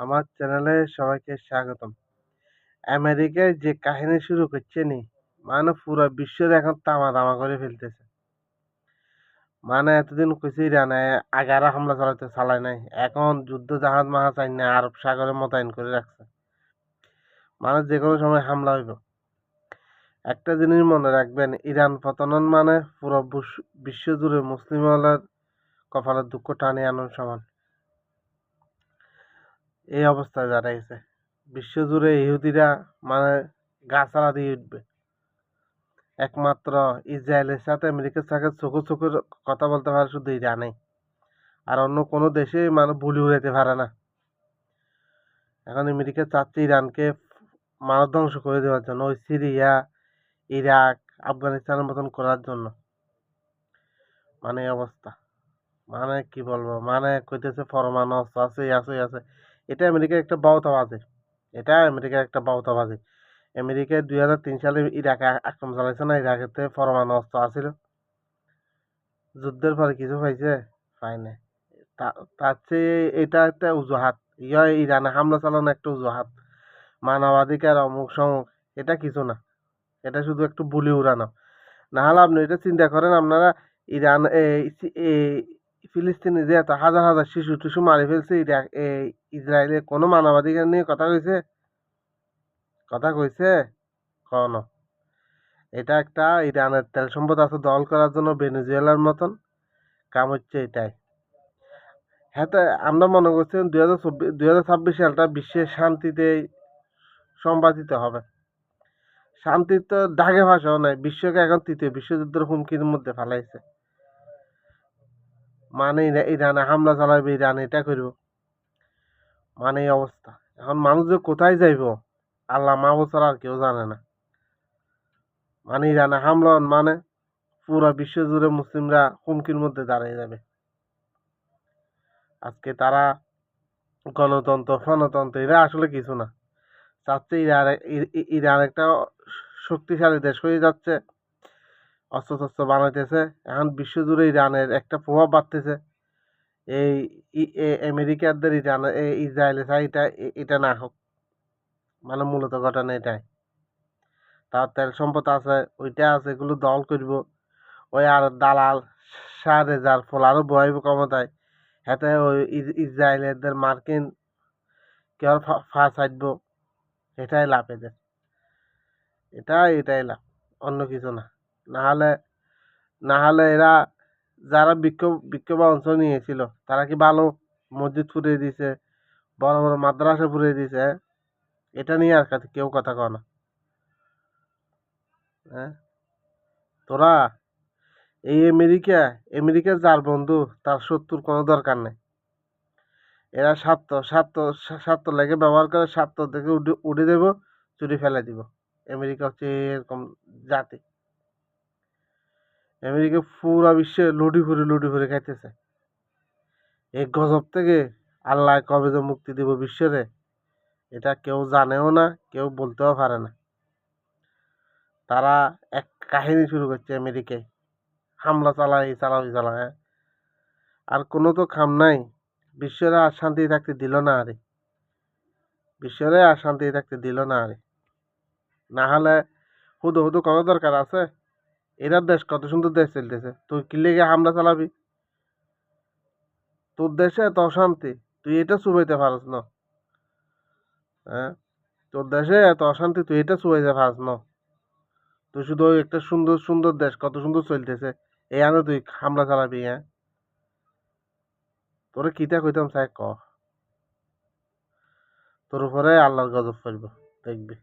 আমার চ্যানেলে সবাইকে স্বাগতম। আমেরিকায় যে কাহিনী শুরু করছে নি, মানে পুরো বিশ্বরে এখন তামা তামা করে ফেলতেছে। মানে এতদিন কইছে ইরানে আগারা হামলা চালায় নাই, এখন যুদ্ধ জাহাজ মাহাজ আইনা আরব সাগরে মোতায়েন করে রাখছে। মানে যে কোনো সময় হামলা হইব। একটা জিনিস মনে রাখবেন, ইরান পতন মানে পুরো বিশ্ব জুড়ে মুসলিম হলের কপালের দুঃখ টানিয়ে আনার সমান। এই অবস্থায় দাঁড়াইছে। বিশ্বজুড়ে ইহুদিরা মানে গাছাড়া দিয়ে উঠবে। একমাত্র ইসরায়েলের সাথে আমেরিকার সাথে চোখে কথা বলতে পারে শুধু ইরানেই। আর অন্য কোনো দেশে মানে বুলি উড়াইতে পারে না। এখন আমেরিকা চাচ্ছে ইরানকে মানব ধ্বংস করে দেওয়ার জন্য, ওই সিরিয়া, ইরাক, আফগানিস্তানের মতন করার জন্য। মানে এই অবস্থা। মানে কি বলবো, মানে কইতেছে পরমাণু অস্ত্র আছে, আছে। এটা আমেরিকার একটা বাউতাবাজি। এটা আমেরিকার একটা বাউতাবাজি। আমেরিকায় 2003 সালে ইরাকে আক্রমণ চালাইছে না, ইরাকেতে পরমাণু অস্ত্র আছিল। যুদ্ধের পরে কিছু পাইছে? পায় নাই। তার চেয়ে এটা একটা অজুহাত। ইরানে হামলা চালানো একটা অজুহাত। মানবাধিকার অমুক সমুক, এটা কিছু না। এটা শুধু একটু বুলি উড়ানো। না হলে আপনি এটা চিন্তা করেন, আপনারা ইরান ফিলিস্তিনি যে এত হাজার হাজার শিশু টিশু মারি ফেলছে, ইসরায়েলে কোনো মানবাধিকার নিয়ে কথা কইছে? কথা কইছে? কখনো? এটা একটা ইরানের তেল সম্পদ আছে দখল করার জন্য ভেনেজুয়েলার মতন কাম হচ্ছে এটাই। হ্যাঁ, তো আমরা মনে করছিলাম 2026 সালটা বিশ্বের শান্তিতে সম্পাদিত হবে। শান্তি তো ডাকে ভাষাও নাই, বিশ্বকে এখন তৃতীয় বিশ্বযুদ্ধের হুমকির মধ্যে ফেলাইছে। মানে ইরানে হামলা চালাবে, ইরান এটা করব, মানে এই অবস্থা। এখন মানুষ যে কোথায় যাইব আল্লাহ মাহবুব ছাড়া আর কেউ জানে না। মানে ইরানে হামলা মানে পুরা বিশ্ব জুড়ে মুসলিমরা হুমকির মধ্যে দাঁড়িয়ে যাবে। আজকে তারা গণতন্ত্র ফনতন্ত্র এরা আসলে কিছু না, চাচ্ছে ইরান একটা শক্তিশালী দেশ হয়ে যাচ্ছে, অস্ত্র শস্ত্র বানাইতেছে। এখন বিশ্বজুড়ে ইরানের একটা প্রভাব বাড়তেছে। এই আমেরিকাদের ইরান ইসরায়েলে চাই এটা না হোক। মানে মূলত ঘটনা এটাই। তার তেল সম্পদ আছে, ওইটা আছে, এগুলো দল করব। ওই আর দালাল শাহ রেজার ফল আরো বহাইব ক্ষমতায়। হাতে ওই ইসরায়েলের মার্কিন কেউ ফাঁস হাঁটব, এটাই লাভ এদের। এটাই লাভ, অন্য কিছু না। নাহলে নাহলে এরা যারা বিক্ষোভ অংশ নিয়েছিল তারা কি ভালো মসজিদ পুড়িয়ে দিছে, বড় বড় মাদ্রাসা পুড়িয়ে দিছে? এটা নিয়ে আর কাছে কেউ কথা কয় না। হ্যাঁ, তোরা এই আমেরিকার যার বন্ধু তার শত্রুর কোনো দরকার নেই। এরা স্বার্থ লেগে ব্যবহার করে, স্বার্থ থেকে উঠে দেব, চুরি ফেলে দিব। আমেরিকা হচ্ছে এরকম জাতি। আমেরিকা পুরা বিশ্বে লুটি ফুরি খাইতেছে। এই গজব থেকে আল্লাহ কবে যে মুক্তি দিব বিশ্বরে, এটা কেউ জানেও না, কেউ বলতেও পারে না। তারা এক কাহিনী শুরু করছে আমেরিকায়, হামলা চালাই। হ্যাঁ, আর কোনো তো খাম নাই। বিশ্বরে আর শান্তি থাকতে দিল না আরে। বিশ্বরে আর শান্তি থাকতে দিল না আরে। না হলে হুদু কোনো দরকার আছে? এরা দেশ কত সুন্দর দেশ চলতেছে, তুই কি লেগে হামলা চালাবি? তোর দেশে এত অশান্তি, তুই এটা চুবাইতে পারস না। হ্যাঁ, তোর দেশে এত অশান্তি, তুই এটা চুবাইতে পারস না। তুই শুধু ওই একটা সুন্দর সুন্দর দেশ কত সুন্দর চলতেছে, এই আনে তুই হামলা চালাবি? হ্যাঁ, তোরে কিতা কইতাম চাই ক, তোর উপরে আল্লাহর গজব পড়বে, দেখবি।